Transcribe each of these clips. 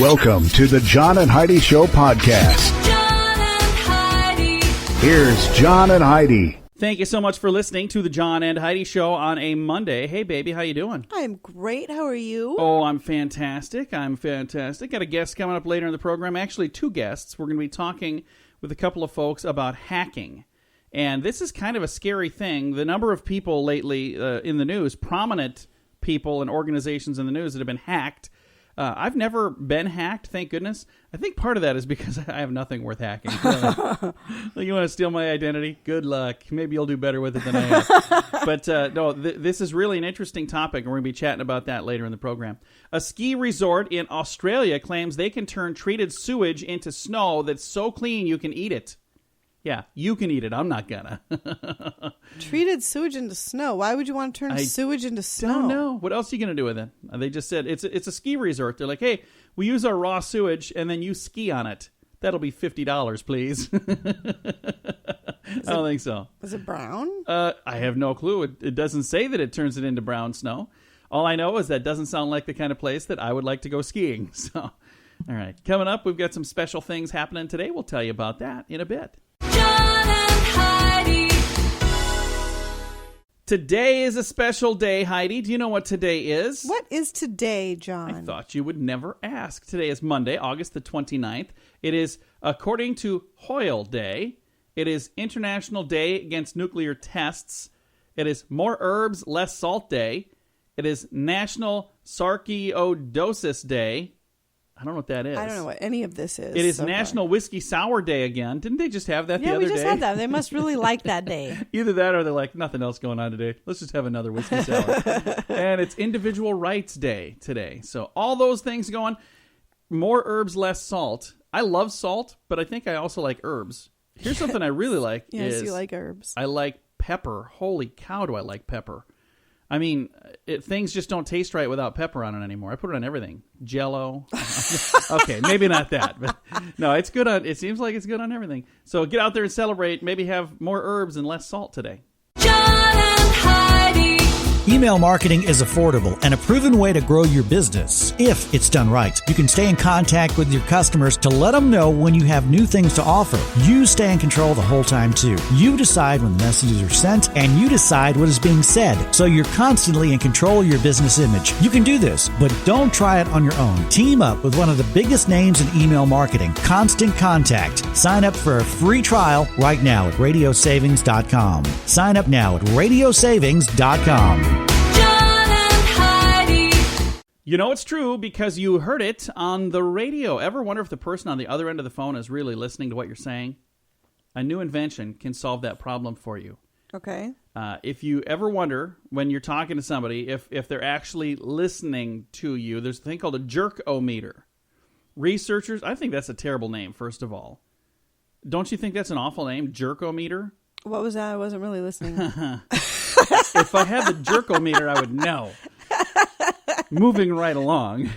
Welcome to the John and Heidi Show podcast. John and Heidi. Here's John and Heidi. Thank you so much for listening to the John and Heidi Show on a Monday. Hey, baby, how you doing? I'm great. How are you? Oh, I'm fantastic. Got a guest coming up later in the program. Actually, two guests. We're going to be talking with a couple of folks about hacking. And this is kind of a scary thing. The number of people lately in the news, prominent people and organizations in the news that have been hacked. I've never been hacked, thank goodness. I think part of that is because I have nothing worth hacking. Really. You want to steal my identity? Good luck. Maybe you'll do better with it than I am. But no, this is really an interesting topic, and we're going to be chatting about that later in the program. A ski resort in Australia claims they can turn treated sewage into snow that's so clean you can eat it. Yeah, you can eat it. I'm not gonna. Treated sewage into snow. Why would you want to turn sewage into snow? Don't know. What else are you going to do with it? They just said it's a ski resort. They're like, hey, we use our raw sewage and then you ski on it. That'll be $50, please. I don't think so. Is it brown? I have no clue. It doesn't say that it turns it into brown snow. All I know is that doesn't sound like the kind of place that I would like to go skiing. So, all right. Coming up, we've got some special things happening today. We'll tell you about that in a bit. John and Heidi. Today is a special day, Heidi. Do you know what today is? What is today, John? I thought you would never ask. Today is Monday, August the 29th. It is, according to Hoyle Day, it is International Day Against Nuclear Tests. It is More Herbs, Less Salt Day. It is National Sarcoidosis Day. I don't know what that is. I don't know what any of this is. It is National Whiskey Sour Day again. Didn't they just have that the other day? Yeah, we just had that. They must really like that day. Either that or they're like, nothing else going on today. Let's just have another whiskey sour. And it's Individual Rights Day today. So all those things going. More herbs, less salt. I love salt, but I think I also like herbs. Here's something I really like. Yes, you like herbs. I like pepper. Holy cow, do I like pepper. I mean, things just don't taste right without pepper on it anymore. I put it on everything. Jell-O. Okay, maybe not that. But no, it's good on. It seems like it's good on everything. So get out there and celebrate. Maybe have more herbs and less salt today. John and Heidi. Email marketing is affordable and a proven way to grow your business. If it's done right, you can stay in contact with your customers to let them know when you have new things to offer. You stay in control the whole time, too. You decide when the messages are sent, and you decide what is being said. So you're constantly in control of your business image. You can do this, but don't try it on your own. Team up with one of the biggest names in email marketing, Constant Contact. Sign up for a free trial right now at radiosavings.com. Sign up now at radiosavings.com. You know it's true because you heard it on the radio. Ever wonder if the person on the other end of the phone is really listening to what you're saying? A new invention can solve that problem for you. Okay. If you ever wonder when you're talking to somebody if they're actually listening to you, there's a thing called a jerk-o-meter. Researchers, I think that's a terrible name, first of all. Don't you think that's an awful name, jerk-o-meter? What was that? I wasn't really listening. If I had the jerk-o-meter, I would know. Moving right along,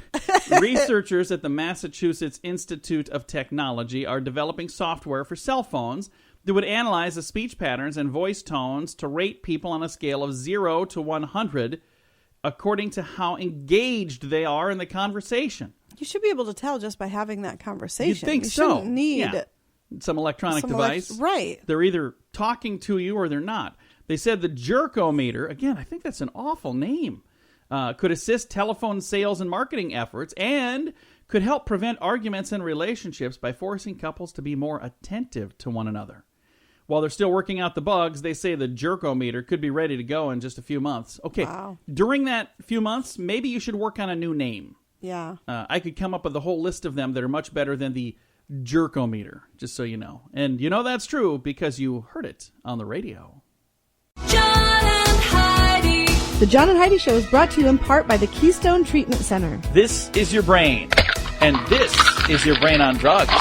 researchers at the Massachusetts Institute of Technology are developing software for cell phones that would analyze the speech patterns and voice tones to rate people on a scale of 0 to 100 according to how engaged they are in the conversation. You should be able to tell just by having that conversation. You think you so? Shouldn't need some electronic device. Right. They're either talking to you or they're not. They said the jerk-o-meter, again, I think that's an awful name, could assist telephone sales and marketing efforts and could help prevent arguments in relationships by forcing couples to be more attentive to one another. While they're still working out the bugs, they say the jerk-o-meter could be ready to go in just a few months. Okay, wow. During that few months, maybe you should work on a new name. Yeah. I could come up with a whole list of them that are much better than the jerk-o-meter, just so you know. And you know that's true because you heard it on the radio. John and Heidi. The John and Heidi Show is brought to you in part by the Keystone Treatment Center. This is your brain, and this is your brain on drugs.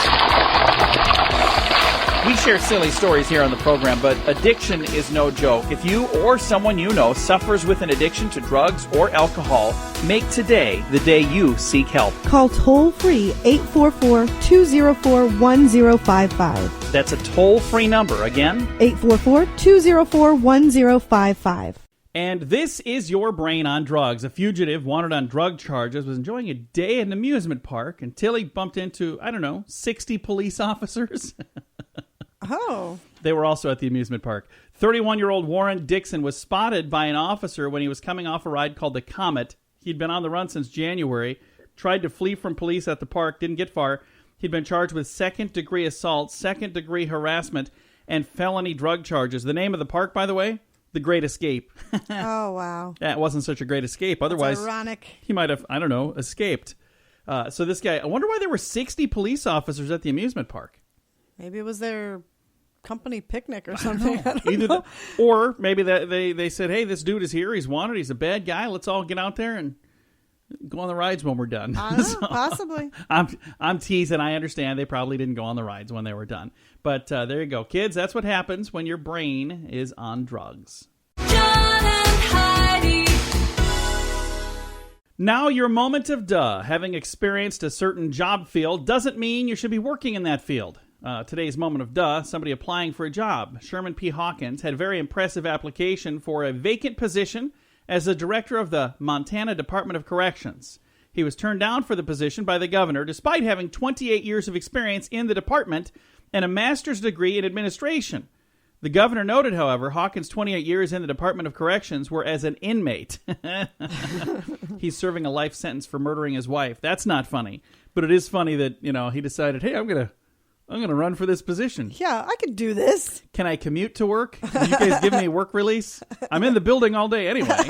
We share silly stories here on the program, but addiction is no joke. If you or someone you know suffers with an addiction to drugs or alcohol, make today the day you seek help. Call toll-free 844-204-1055. That's a toll-free number. Again, 844-204-1055. And this is your brain on drugs. A fugitive wanted on drug charges was enjoying a day at an amusement park until he bumped into, 60 police officers. Oh. They were also at the amusement park. 31-year-old Warren Dixon was spotted by an officer when he was coming off a ride called the Comet. He'd been on the run since January, tried to flee from police at the park, didn't get far. He'd been charged with second-degree assault, second-degree harassment, and felony drug charges. The name of the park, by the way? The Great Escape. Oh, wow. That wasn't such a great escape. Otherwise, That's ironic. he might have, escaped. So this guy, I wonder why there were 60 police officers at the amusement park. Maybe it was their company picnic or something. I don't Either know. or maybe that they said, hey, this dude is here. He's wanted. He's a bad guy. Let's all get out there and go on the rides when we're done. I don't know, possibly. I'm teasing. I understand they probably didn't go on the rides when they were done. But there you go. Kids, that's what happens when your brain is on drugs. John and Heidi. Now, your moment of duh. Having experienced a certain job field doesn't mean you should be working in that field. Today's moment of duh, somebody applying for a job. Sherman P. Hawkins had a very impressive application for a vacant position as the director of the Montana Department of Corrections. He was turned down for the position by the governor despite having 28 years of experience in the department and a master's degree in administration. The governor noted, however, Hawkins' 28 years in the Department of Corrections were as an inmate. He's serving a life sentence for murdering his wife. That's not funny, but it is funny that, he decided, hey, I'm gonna run for this position. Yeah, I could do this. Can I commute to work? Can you guys give me work release? I'm in the building all day anyway.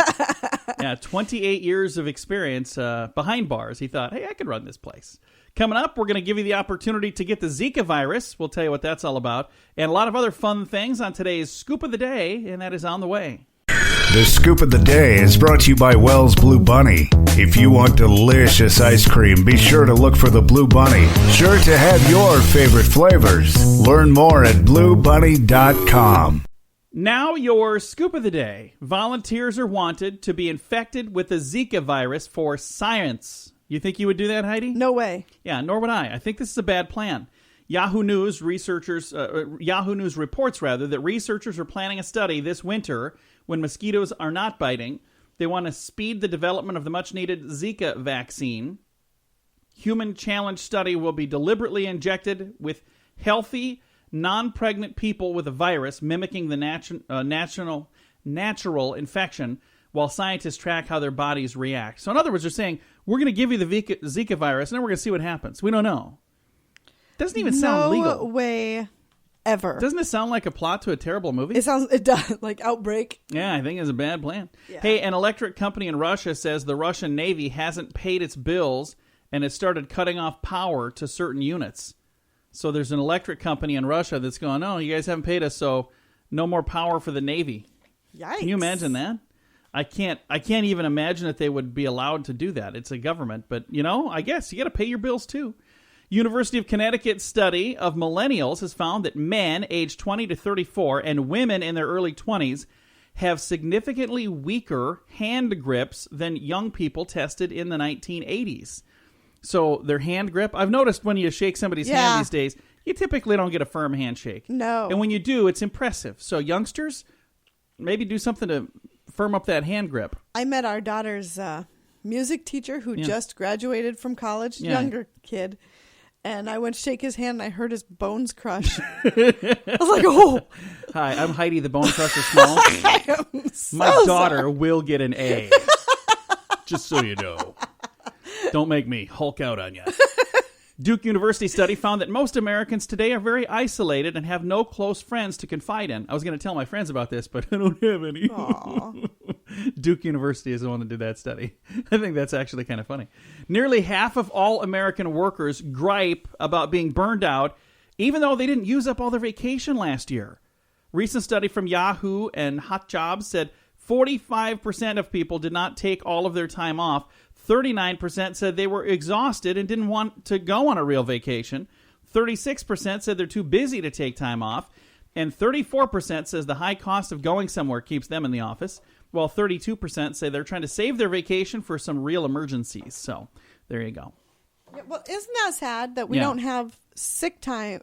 Yeah, 28 years of experience behind bars. He thought, hey, I could run this place. Coming up, we're going to give you the opportunity to get the Zika virus. We'll tell you what that's all about. And a lot of other fun things on today's Scoop of the Day, and that is on the way. The Scoop of the Day is brought to you by Wells Blue Bunny. If you want delicious ice cream, be sure to look for the Blue Bunny. Sure to have your favorite flavors. Learn more at bluebunny.com. Now your Scoop of the Day. Volunteers are wanted to be infected with the Zika virus for science. You think you would do that, Heidi? No way. Yeah, nor would I. I think this is a bad plan. Yahoo News reports that researchers are planning a study this winter when mosquitoes are not biting. They want to speed the development of the much-needed Zika vaccine. Human challenge study will be deliberately injected with healthy, non-pregnant people with a virus mimicking the natural infection while scientists track how their bodies react. So in other words, they're saying, we're going to give you the Zika virus, and then we're going to see what happens. We don't know. Doesn't even sound legal. No way ever. Doesn't it sound like a plot to a terrible movie? It does, like Outbreak. Yeah, I think it's a bad plan. Yeah. Hey, an electric company in Russia says the Russian Navy hasn't paid its bills and has started cutting off power to certain units. So there's an electric company in Russia that's going, oh, you guys haven't paid us, so no more power for the Navy. Yikes. Can you imagine that? I can't even imagine that they would be allowed to do that. It's a government, but I guess you got to pay your bills too. University of Connecticut study of millennials has found that men aged 20 to 34 and women in their early 20s have significantly weaker hand grips than young people tested in the 1980s. So their hand grip, I've noticed when you shake somebody's hand these days, you typically don't get a firm handshake. No. And when you do, it's impressive. So youngsters, maybe do something to firm up that hand grip. I met our daughter's music teacher who just graduated from college, younger kid. And I went to shake his hand, and I heard his bones crush. I was like, oh. Hi, I'm Heidi, the Bone Crusher Small. My daughter will get an A. Just so you know. Don't make me Hulk out on you. Duke University study found that most Americans today are very isolated and have no close friends to confide in. I was going to tell my friends about this, but I don't have any. Duke University is the one that did that study. I think that's actually kind of funny. Nearly half of all American workers gripe about being burned out, even though they didn't use up all their vacation last year. Recent study from Yahoo and Hot Jobs said 45% of people did not take all of their time off. 39% said they were exhausted and didn't want to go on a real vacation. 36% said they're too busy to take time off. And 34% says the high cost of going somewhere keeps them in the office, while 32% say they're trying to save their vacation for some real emergencies. So there you go. Yeah, well, isn't that sad that we don't have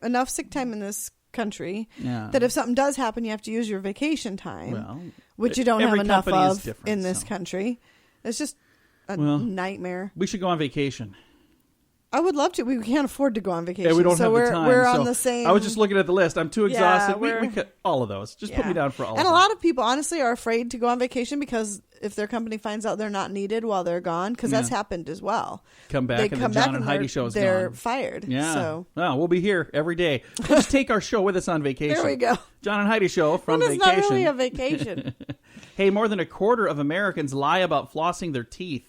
enough sick time in this country, that if something does happen, you have to use your vacation time? Well, which you don't have Every enough company is of different, in this so. country. It's just a nightmare. We should go on vacation. I would love to. We can't afford to go on vacation. Yeah, we don't so have the time. We're so on the same. I was just looking at the list. I'm too exhausted. Yeah, We could all of those. Just put me down for all And of a them. lot of people, honestly, are afraid to go on vacation because if their company finds out they're not needed while they're gone, because that's happened as well. Come back They and come the John back and Heidi show's they're gone. fired. Yeah. So Well, we'll be here every day. We'll just take our show with us on vacation. there we go. John and Heidi show from Well, it's vacation. not really a vacation. Hey, more than a quarter of Americans lie about flossing their teeth.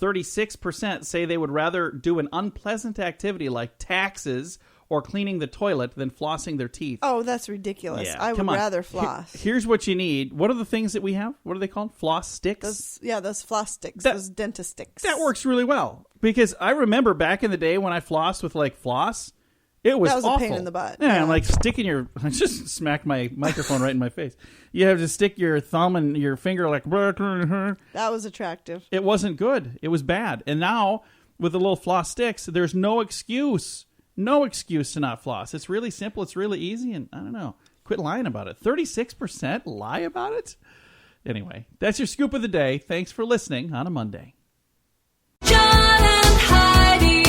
36% say they would rather do an unpleasant activity like taxes or cleaning the toilet than flossing their teeth. Oh, that's ridiculous. Yeah, I would come on. rather floss. Here's what you need. What are the things that we have? What are they called? Floss sticks? Those floss sticks. That- those dentist sticks. That works really well. Because I remember back in the day when I flossed with like floss, it was That was a awful. pain in the butt. Yeah, Yeah. like sticking your... I just smacked my microphone right in my face. You have to stick your thumb and your finger like... That was attractive. It wasn't good. It was bad. And now, with the little floss sticks, there's no excuse. No excuse to not floss. It's really simple. It's really easy. And I don't know. Quit lying about it. 36% lie about it? Anyway, that's your scoop of the day. Thanks for listening on a Monday. John and Heidi.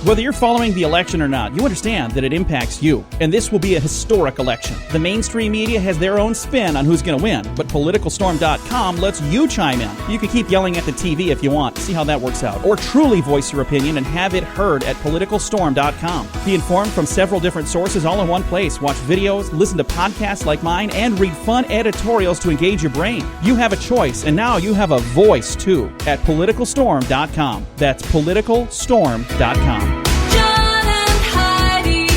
Whether you're following the election or not, you understand that it impacts you. And this will be a historic election. The mainstream media has their own spin on who's going to win, but PoliticalStorm.com lets you chime in. You can keep yelling at the TV if you want. See how that works out. Or truly voice your opinion and have it heard at PoliticalStorm.com. Be informed from several different sources all in one place. Watch videos, listen to podcasts like mine, and read fun editorials to engage your brain. You have a choice, and now you have a voice, too, at PoliticalStorm.com. That's PoliticalStorm.com. John and Heidi.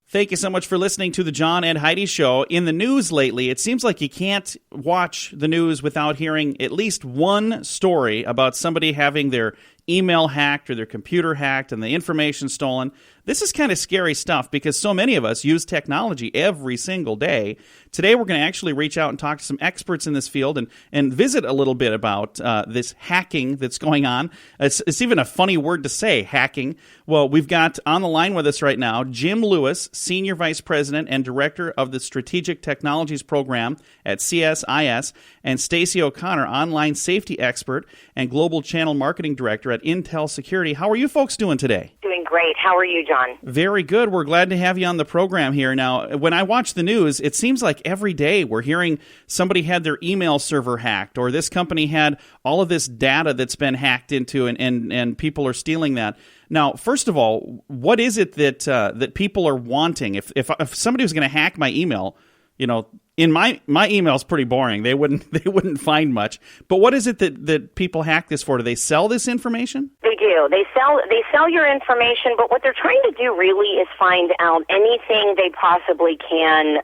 Thank you so much for listening to the John and Heidi Show. In the news lately, it seems like you can't watch the news without hearing at least one story about somebody having their email hacked or their computer hacked and the information stolen. This is kind of scary stuff because so many of us use technology every single day. Today, we're going to actually reach out and talk to some experts in this field and visit a little bit about this hacking that's going on. It's even a funny word to say, hacking. Well, we've got on the line with us right now Jim Lewis, Senior Vice President and Director of the Strategic Technologies Program at CSIS, and Stacey O'Conner, Online Safety Expert and Global Channel Marketing Director at Intel Security. How are you folks doing today? Doing great. How are you, John? Very good. We're glad to have you on the program here. Now, when I watch the news, it seems like every day we're hearing somebody had their email server hacked, or this company had all of this data that's been hacked into, and people are stealing that. Now, first of all, what is it that people are wanting? If somebody was going to hack my email, you know, in my email's pretty boring. They wouldn't find much. But what is it that people hack this for? Do they sell this information? They do. They sell your information, but what they're trying to do really is find out anything they possibly can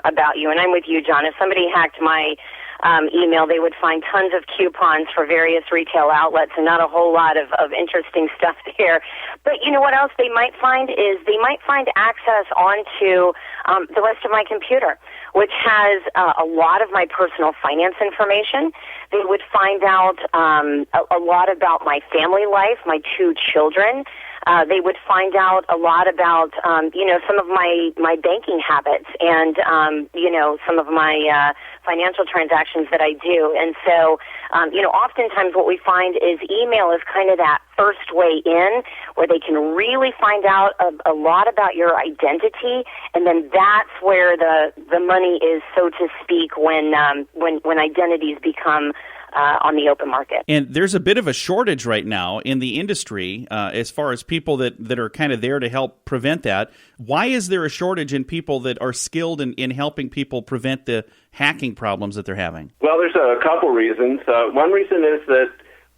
about you. And I'm with you, John. If somebody hacked my email, they would find tons of coupons for various retail outlets and not a whole lot of interesting stuff there. But you know what else they might find is they might find access onto the rest of my computer, which has a lot of my personal finance information. They would find out a lot about my family life, my 2 children. They would find out a lot about, some of my banking habits and, some of my financial transactions that I do. And so, oftentimes what we find is email is kind of that first way in where they can really find out a lot about your identity, and then that's where the money is, so to speak, when identities become on the open market. And there's a bit of a shortage right now in the industry as far as people that are kind of there to help prevent that. Why is there a shortage in people that are skilled in helping people prevent the hacking problems that they're having? Well, there's a couple reasons. One reason is that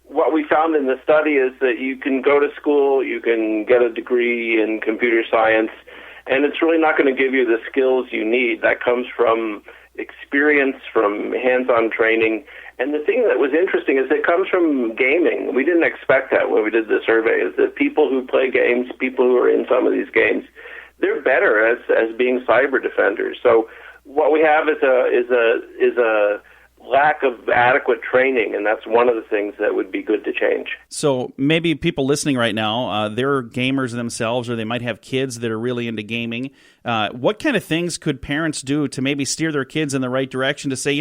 what we found in the study is that you can go to school, you can get a degree in computer science, and it's really not going to give you the skills you need. That comes from experience, from hands-on training. And the thing that was interesting is it comes from gaming. We didn't expect that when we did the survey, is that people who play games, people who are in some of these games, they're better as being cyber defenders. So what we have is a lack of adequate training, and that's one of the things that would be good to change. So maybe people listening right now, they're gamers themselves, or they might have kids that are really into gaming. What kind of things could parents do to maybe steer their kids in the right direction to say,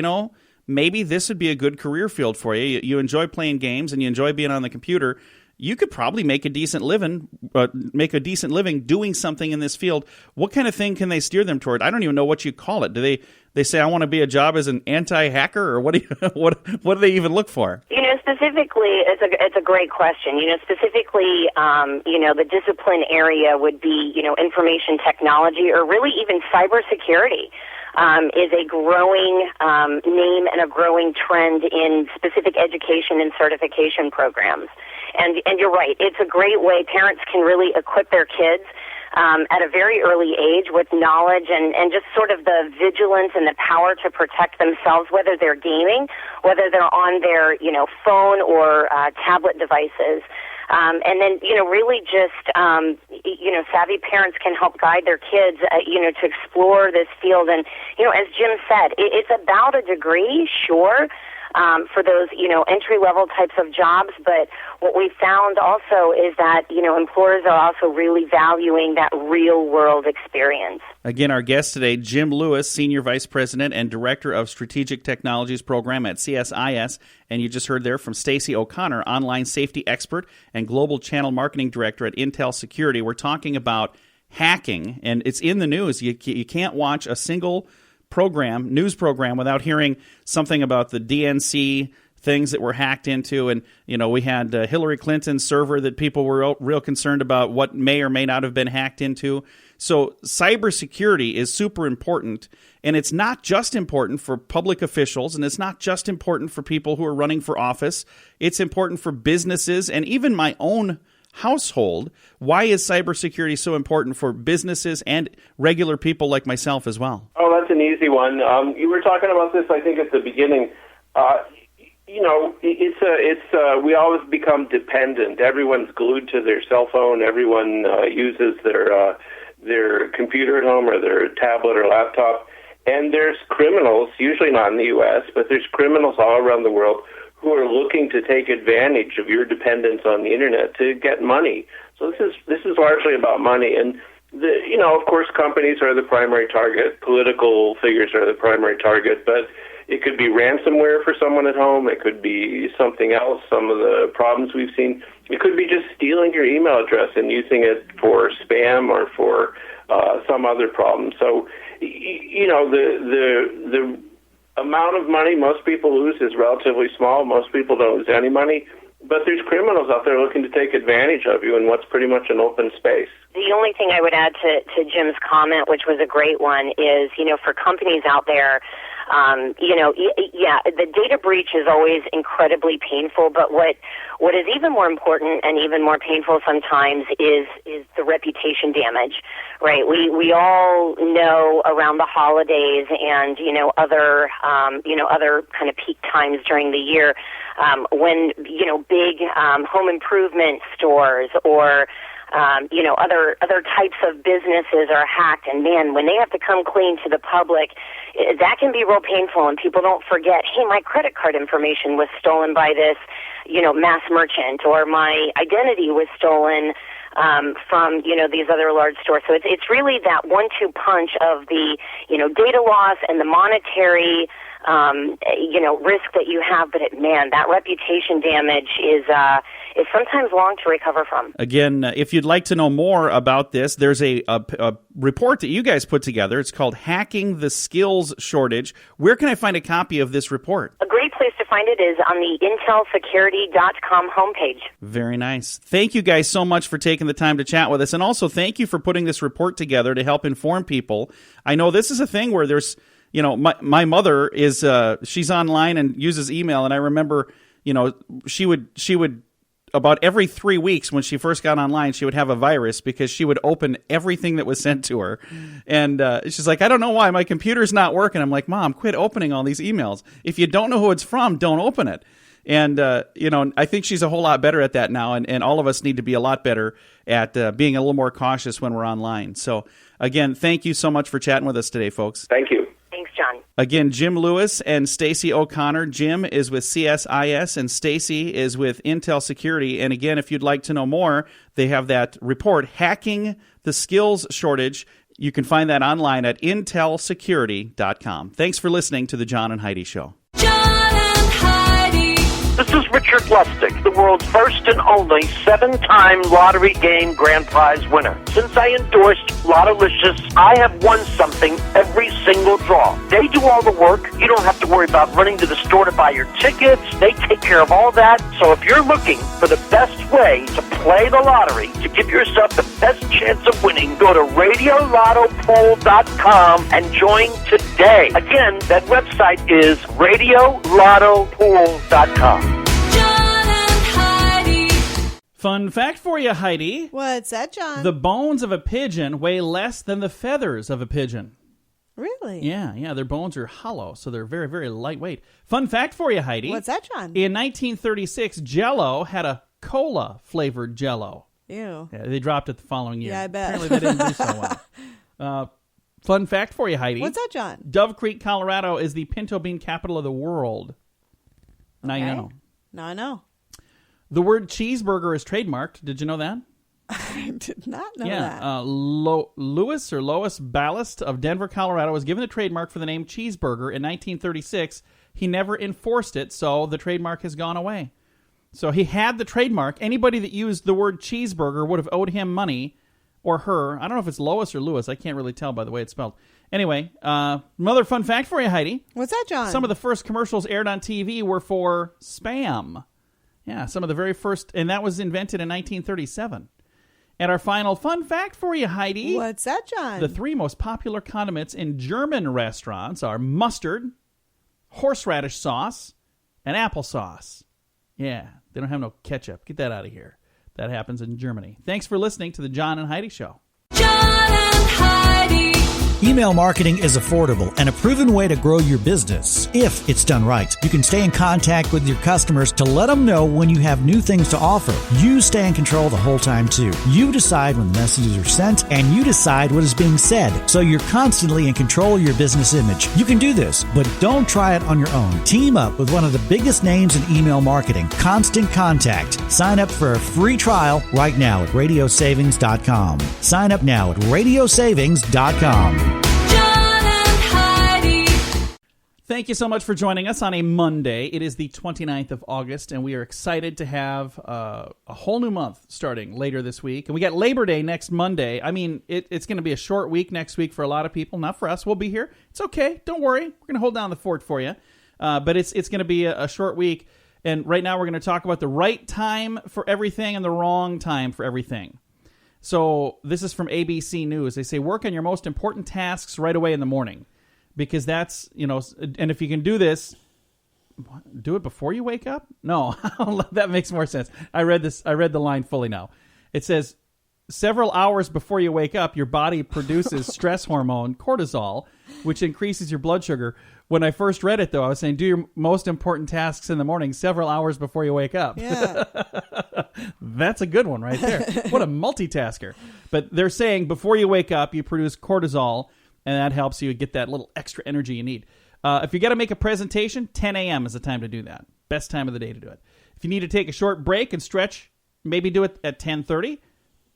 maybe this would be a good career field for you. You enjoy playing games and you enjoy being on the computer. You could probably make a decent living doing something in this field. What kind of thing can they steer them toward? I don't even know what you call it. Do they say I want to be a job as an anti-hacker, or what do they even look for? Specifically, it's a great question. Specifically, the discipline area would be, information technology, or really even cybersecurity. Is a growing name and a growing trend in specific education and certification programs. And you're right, it's a great way parents can really equip their kids at a very early age with knowledge and just sort of the vigilance and the power to protect themselves, whether they're gaming, whether they're on their, phone or tablet devices. And then, really just, savvy parents can help guide their kids, to explore this field. And, as Jim said, it's about a degree, sure, for those, entry-level types of jobs. But what we found also is that, employers are also really valuing that real-world experience. Again, our guest today, Jim Lewis, Senior Vice President and Director of Strategic Technologies Program at CSIS. And you just heard there from Stacey O'Conner, Online Safety Expert and Global Channel Marketing Director at Intel Security. We're talking about hacking, and it's in the news. You can't watch a single news program, without hearing something about the DNC things that were hacked into. And, we had Hillary Clinton's server that people were real concerned about what may or may not have been hacked into. So cybersecurity is super important, and it's not just important for public officials, and it's not just important for people who are running for office. It's important for businesses and even my own household. Why is cybersecurity so important for businesses and regular people like myself as well? Oh, that's an easy one. You were talking about this, I think, at the beginning. We always become dependent. Everyone's glued to their cell phone. Everyone uses their computer at home or their tablet or laptop. And there's criminals, usually not in the U.S., but there's criminals all around the world who are looking to take advantage of your dependence on the internet to get money. So this is largely about money. And of course, companies are the primary target. Political figures are the primary target, but it could be ransomware for someone at home. It could be something else. Some of the problems we've seen. It could be just stealing your email address and using it for spam or for some other problem. So, the amount of money most people lose is relatively small. Most people don't lose any money. But there's criminals out there looking to take advantage of you in what's pretty much an open space. The only thing I would add to Jim's comment, which was a great one, is, for companies out there, the data breach is always incredibly painful, but what is even more important and even more painful sometimes is the reputation damage, right? We all know around the holidays and, other kind of peak times during the year, when, big home improvement stores or other types of businesses are hacked, and man, when they have to come clean to the public, that can be real painful, and people don't forget, hey, my credit card information was stolen by this, mass merchant, or my identity was stolen from, these other large stores. So it's really that 1-2 punch of the, data loss and the monetary risk that you have, but that reputation damage is sometimes long to recover from. Again, if you'd like to know more about this, there's a report that you guys put together. It's called Hacking the Skills Shortage. Where can I find a copy of this report? A great place to find it is on the intelsecurity.com homepage. Very nice. Thank you guys so much for taking the time to chat with us, and also thank you for putting this report together to help inform people. I know this is a thing where there's my mother is she's online and uses email, and I remember she would about every 3 weeks when she first got online, she would have a virus because she would open everything that was sent to her. And she's like, I don't know why, my computer's not working. I'm like, Mom, quit opening all these emails. If you don't know who it's from, don't open it. And, I think she's a whole lot better at that now. And all of us need to be a lot better at being a little more cautious when we're online. So, again, thank you so much for chatting with us today, folks. Thank you. Thanks, John. Again, Jim Lewis and Stacey O'Conner. Jim is with CSIS and Stacey is with Intel Security. And again, if you'd like to know more, they have that report, Hacking the Skills Shortage. You can find that online at intelsecurity.com. Thanks for listening to The John and Heidi Show. John and Heidi. This is Richard Lustig, the world's first and only 7-time lottery game grand prize winner. Since I endorsed Lottolicious, I have won something every single draw. They do all the work. You don't have to worry about running to the store to buy your tickets. They take care of all that. So if you're looking for the best way to play the lottery, to give yourself the best chance of winning, go to radiolottopool.com and join today. Again, that website is radiolottopool.com. John and Heidi. Fun fact for you, Heidi. What's that, John? The bones of a pigeon weigh less than the feathers of a pigeon. Really? Yeah, their bones are hollow, so they're very, very lightweight. Fun fact for you, Heidi. What's that, John? In 1936, Jell-O had a cola-flavored Jell-O. Ew. Yeah, they dropped it the following year. Yeah, I bet. Apparently they didn't do so well. Fun fact for you, Heidi. What's that, John? Dove Creek, Colorado is the pinto bean capital of the world. Now you know. Now I know. The word cheeseburger is trademarked. Did you know that? I did not know Yeah. that. Lois Ballast of Denver, Colorado was given the trademark for the name cheeseburger in 1936. He never enforced it, so the trademark has gone away. So he had the trademark. Anybody that used the word cheeseburger would have owed him money, or her. I don't know if it's Lois or Lewis. I can't really tell by the way it's spelled. Anyway, another fun fact for you, Heidi. What's that, John? Some of the first commercials aired on TV were for Spam. Yeah, some of the very first, and that was invented in 1937. And our final fun fact for you, Heidi. What's that, John? The 3 most popular condiments in German restaurants are mustard, horseradish sauce, and applesauce. Yeah, they don't have no ketchup. Get that out of here. That happens in Germany. Thanks for listening to the John and Heidi Show. John and Heidi. Email marketing is affordable and a proven way to grow your business. If it's done right, you can stay in contact with your customers to let them know when you have new things to offer. You stay in control the whole time too. You decide when the messages are sent and you decide what is being said. So you're constantly in control of your business image. You can do this, but don't try it on your own. Team up with one of the biggest names in email marketing, Constant Contact. Sign up for a free trial right now at radiosavings.com. Sign up now at radiosavings.com. John and Heidi. Thank you so much for joining us on a Monday. It is the 29th of August, and we are excited to have a whole new month starting later this week. And we got Labor Day next Monday. I mean, it's going to be a short week next week for a lot of people. Not for us. We'll be here. It's okay. Don't worry. We're going to hold down the fort for you. But it's going to be a short week. And right now we're going to talk about the right time for everything and the wrong time for everything. So this is from ABC News. They say work on your most important tasks right away in the morning, because that's, and if you can do this, do it before you wake up? No, that makes more sense. I read the line fully now. It says several hours before you wake up, your body produces stress hormone cortisol, which increases your blood sugar. When I first read it, though, I was saying do your most important tasks in the morning several hours before you wake up. Yeah. That's a good one right there. What a multitasker. But they're saying before you wake up, you produce cortisol, and that helps you get that little extra energy you need. If you got to make a presentation, 10 a.m. is the time to do that. Best time of the day to do it. If you need to take a short break and stretch, maybe do it at 10:30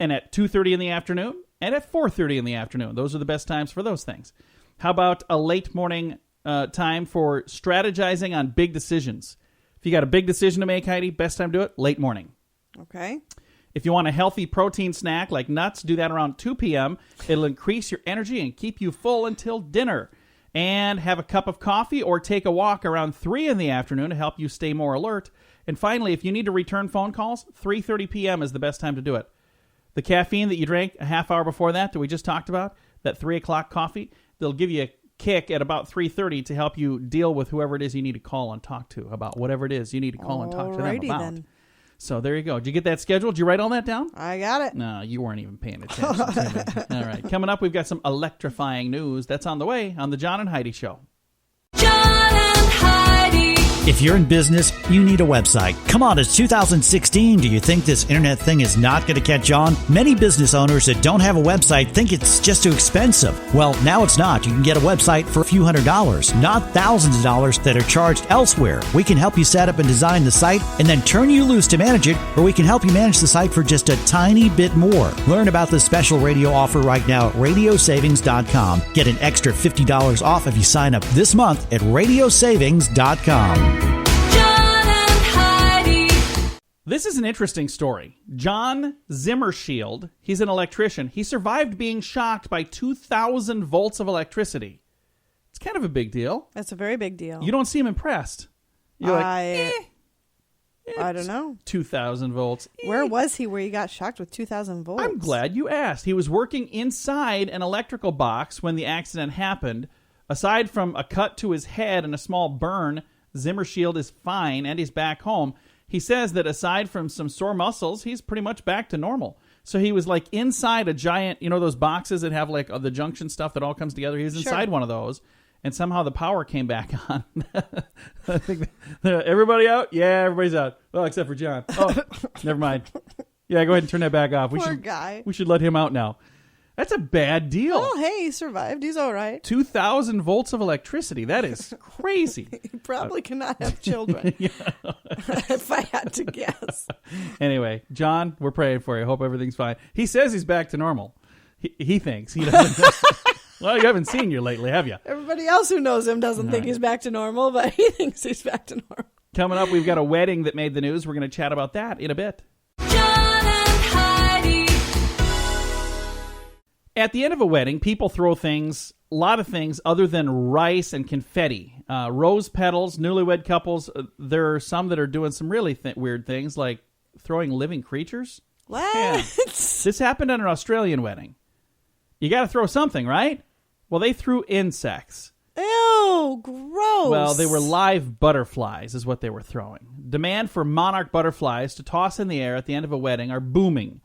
and at 2:30 in the afternoon and at 4:30 in the afternoon. Those are the best times for those things. How about a late morning time for strategizing on big decisions? If you got a big decision to make, Heidi, best time to do it, late morning. Okay. If you want a healthy protein snack like nuts, do that around 2 p.m. It'll increase your energy and keep you full until dinner. And have a cup of coffee or take a walk around 3 in the afternoon to help you stay more alert. And finally, if you need to return phone calls, 3:30 p.m. is the best time to do it. The caffeine that you drank a half hour before that we just talked about, that 3 o'clock coffee, they'll give you a kick at about 3:30 to help you deal with whoever it is you need to call and talk to about whatever it is you need to call and talk to them Alrighty about. then. So there you go. Did you get that scheduled? Did you write all that down? I got it. No, you weren't even paying attention to me. All right. Coming up, we've got some electrifying news. That's on the way on the John and Heidi Show. John and Heidi. If you're in business, you need a website. Come on, it's 2016. Do you think this internet thing is not going to catch on? Many business owners that don't have a website think it's just too expensive. Well, now it's not. You can get a website for a few $100s, not thousands of dollars that are charged elsewhere. We can help you set up and design the site and then turn you loose to manage it, or we can help you manage the site for just a tiny bit more. Learn about this special radio offer right now at radiosavings.com. Get an extra $50 off if you sign up this month at radiosavings.com. John and Heidi. This is an interesting story. John Zimmershield, he's an electrician. He survived being shocked by 2,000 volts of electricity. It's kind of a big deal. That's a very big deal. You don't seem impressed. You're I don't know. 2,000 volts. Where was he where he got shocked with 2,000 volts? I'm glad you asked. He was working inside an electrical box when the accident happened. Aside from a cut to his head and a small burn, Zimmershield is fine and he's back home. He says that aside from some sore muscles, he's pretty much back to normal. So he was like inside a giant, those boxes that have like the junction stuff that all comes together. He was inside one of those, and somehow the power came back on. I think everybody out? Yeah, everybody's out. Well, except for John. Oh, never mind. Yeah, go ahead and turn that back off. Poor guy. We should let him out now. That's a bad deal. Oh, hey, he survived. He's all right. 2,000 volts of electricity. That is crazy. He probably cannot have children. If I had to guess. Anyway, John, we're praying for you. Hope everything's fine. He says he's back to normal. He thinks. He doesn't. Well, you haven't seen you lately, have you? Everybody else who knows him doesn't think he's back to normal, but he thinks he's back to normal. Coming up, we've got a wedding that made the news. We're going to chat about that in a bit. John and Heidi. At the end of a wedding, people throw things, a lot of things other than rice and confetti. Rose petals, newlywed couples, there are some that are doing some really weird things, like throwing living creatures. What? Yeah. This happened at an Australian wedding. You got to throw something, right? Well, they threw insects. Ew, gross. Well, they were live butterflies is what they were throwing. Demand for monarch butterflies to toss in the air at the end of a wedding are booming.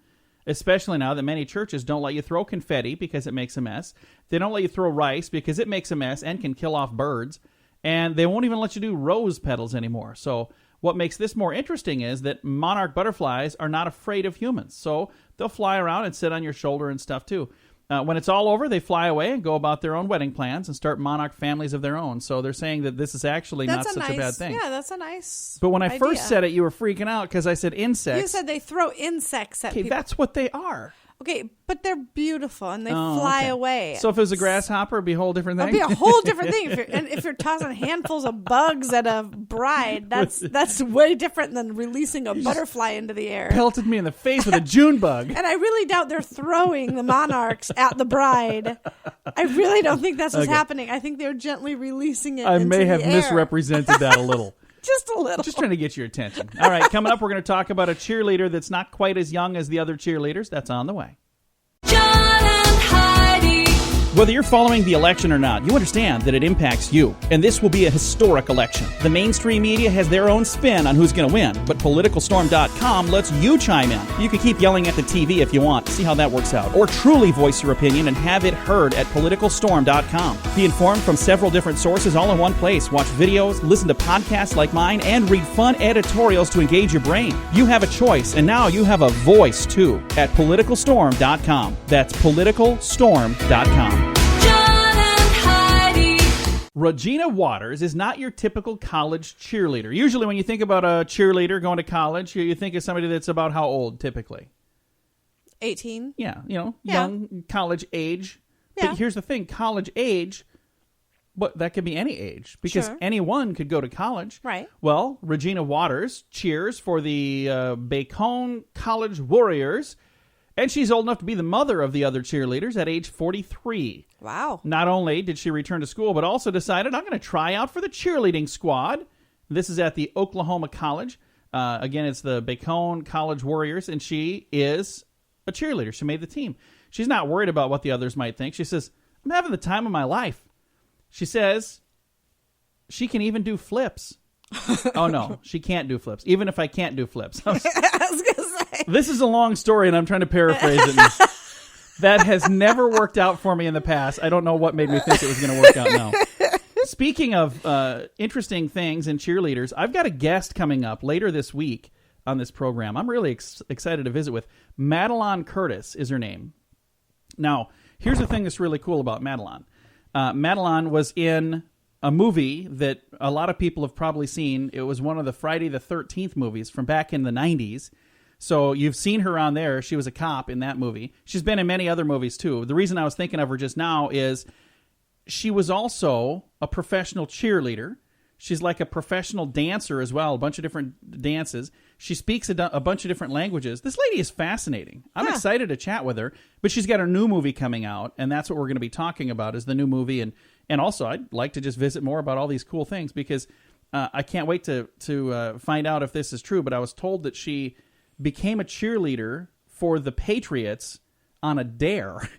Especially now that many churches don't let you throw confetti because it makes a mess. They don't let you throw rice because it makes a mess and can kill off birds. And they won't even let you do rose petals anymore. So what makes this more interesting is that monarch butterflies are not afraid of humans. So they'll fly around and sit on your shoulder and stuff too. When it's all over, they fly away and go about their own wedding plans and start monarch families of their own. So they're saying that this is actually not such a bad thing. Yeah, that's a nice But when I idea. first said it, you were freaking out because I said insects. You said they throw insects at people. That's what they are. Okay, but they're beautiful and they fly away. So if it was a grasshopper, it'd be a whole different thing? It'd be a whole different thing. If you're tossing handfuls of bugs at a bride, that's way different than releasing a butterfly into the air. Pelted me in the face with a June bug. And I really doubt they're throwing the monarchs at the bride. I really don't think that's what's happening. I think they're gently releasing it I into may have the air. misrepresented that a little. Just a little. Just trying to get your attention. All right, coming up, we're going to talk about a cheerleader that's not quite as young as the other cheerleaders. That's on the way. John and Heidi. Whether you're following the election or not, you understand that it impacts you. And this will be a historic election. The mainstream media has their own spin on who's going to win, but PoliticalStorm.com lets you chime in. You can keep yelling at the TV if you want. See how that works out. Or truly voice your opinion and have it heard at PoliticalStorm.com. Be informed from several different sources all in one place. Watch videos, listen to podcasts like mine, and read fun editorials to engage your brain. You have a choice, and now you have a voice, too, at PoliticalStorm.com. That's PoliticalStorm.com. Regina Waters is not your typical college cheerleader. Usually when you think about a cheerleader going to college, you think of somebody that's about how old, typically? 18. Yeah, young, college age. Yeah. But here's the thing, college age, but that could be any age, because anyone could go to college. Right. Well, Regina Waters cheers for the Bacone College Warriors, and she's old enough to be the mother of the other cheerleaders at age 43. Wow. Not only did she return to school, but also decided, I'm going to try out for the cheerleading squad. This is at the Oklahoma College. Again, it's the Bacone College Warriors, and she is a cheerleader. She made the team. She's not worried about what the others might think. She says, I'm having the time of my life. She says she can even do flips. Oh, no, she can't do flips, even if I can't do flips. I was going to say. This is a long story, and I'm trying to paraphrase it. That has never worked out for me in the past. I don't know what made me think it was going to work out now. Speaking of interesting things and cheerleaders, I've got a guest coming up later this week on this program. I'm really excited to visit with. Madeline Curtis is her name. Now, here's the thing that's really cool about Madeline. Madeline was in a movie that a lot of people have probably seen. It was one of the Friday the 13th movies from back in the 90s. So you've seen her on there. She was a cop in that movie. She's been in many other movies, too. The reason I was thinking of her just now is she was also a professional cheerleader. She's like a professional dancer as well, a bunch of different dances. She speaks a bunch of different languages. This lady is fascinating. I'm excited to chat with her, but she's got a new movie coming out, and that's what we're going to be talking about is the new movie. And also, I'd like to just visit more about all these cool things because I can't wait to find out if this is true, but I was told that she became a cheerleader for the Patriots on a dare.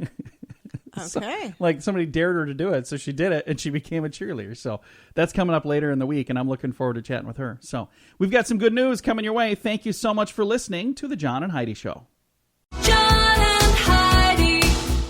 Okay. So, like somebody dared her to do it, so she did it, and she became a cheerleader. So that's coming up later in the week, and I'm looking forward to chatting with her. So we've got some good news coming your way. Thank you so much for listening to The John and Heidi Show. John and Heidi.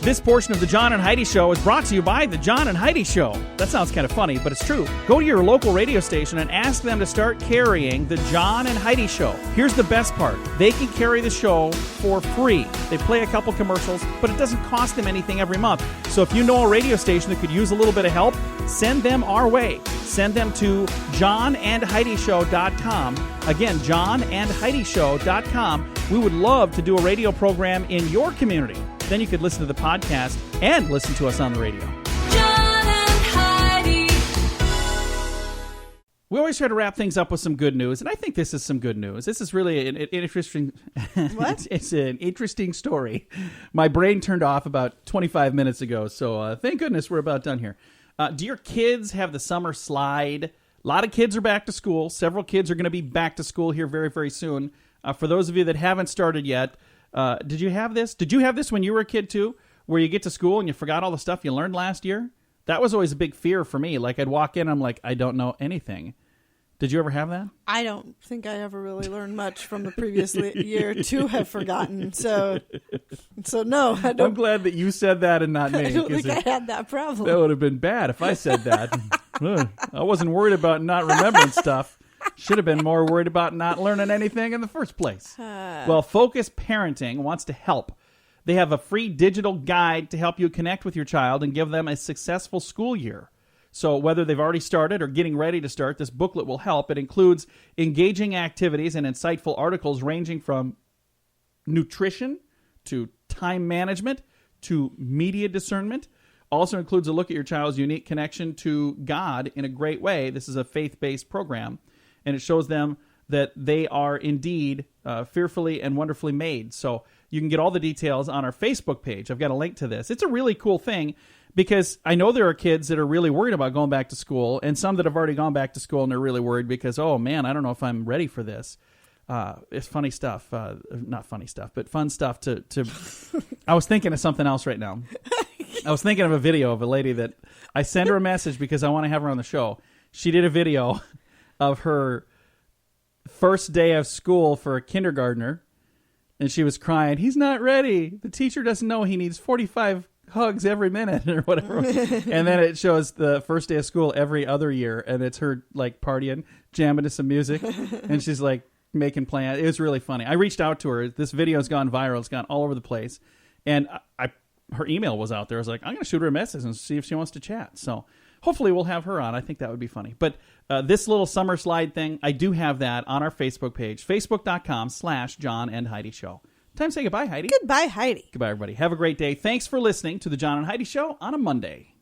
This portion of The John and Heidi Show is brought to you by The John and Heidi Show. That sounds kind of funny, but it's true. Go to your local radio station and ask them to start carrying The John and Heidi Show. Here's the best part. They can carry the show for free. They play a couple commercials, but it doesn't cost them anything every month. So if you know a radio station that could use a little bit of help, send them our way. Send them to johnandheidishow.com. Again, johnandheidishow.com. We would love to do a radio program in your community. Then you could listen to the podcast and listen to us on the radio. John and Heidi. We always try to wrap things up with some good news, and I think this is some good news. This is really an interesting... What? It's an interesting story. My brain turned off about 25 minutes ago, so thank goodness we're about done here. Do your kids have the summer slide? A lot of kids are back to school. Several kids are going to be back to school here very, very soon. For those of you that haven't started yet, did you have this? Did you have this when you were a kid too, where you get to school and you forgot all the stuff you learned last year? That was always a big fear for me. Like I'd walk in, I'm like, I don't know anything. Did you ever have that? I don't think I ever really learned much from the previous year to have forgotten. So no, I don't. I'm glad that you said that and not me. I don't think I had that problem. That would have been bad if I said that. I wasn't worried about not remembering stuff. Should have been more worried about not learning anything in the first place. Well, Focus Parenting wants to help. They have a free digital guide to help you connect with your child and give them a successful school year. So whether they've already started or getting ready to start, this booklet will help. It includes engaging activities and insightful articles ranging from nutrition to time management to media discernment. Also includes a look at your child's unique connection to God in a great way. This is a faith-based program, and it shows them that they are indeed fearfully and wonderfully made. So you can get all the details on our Facebook page. I've got a link to this. It's a really cool thing because I know there are kids that are really worried about going back to school, and some that have already gone back to school and they're really worried because, oh man, I don't know if I'm ready for this. It's funny stuff. Not funny stuff, but fun stuff to I was thinking of something else right now. I was thinking of a video of a lady that I sent her a message because I want to have her on the show. She did a video of her first day of school for a kindergartner, and she was crying, he's not ready. The teacher doesn't know he needs 45 hugs every minute or whatever. And then it shows the first day of school every other year, and it's her like partying, jamming to some music, and she's like making plans. It was really funny. I reached out to her. This video's gone viral. It's gone all over the place. And her email was out there. I was like, I'm going to shoot her a message and see if she wants to chat. So hopefully we'll have her on. I think that would be funny. But this little summer slide thing, I do have that on our Facebook page, facebook.com/John and Heidi Show. Time to say goodbye, Heidi. Goodbye, Heidi. Goodbye, everybody. Have a great day. Thanks for listening to the John and Heidi Show on a Monday.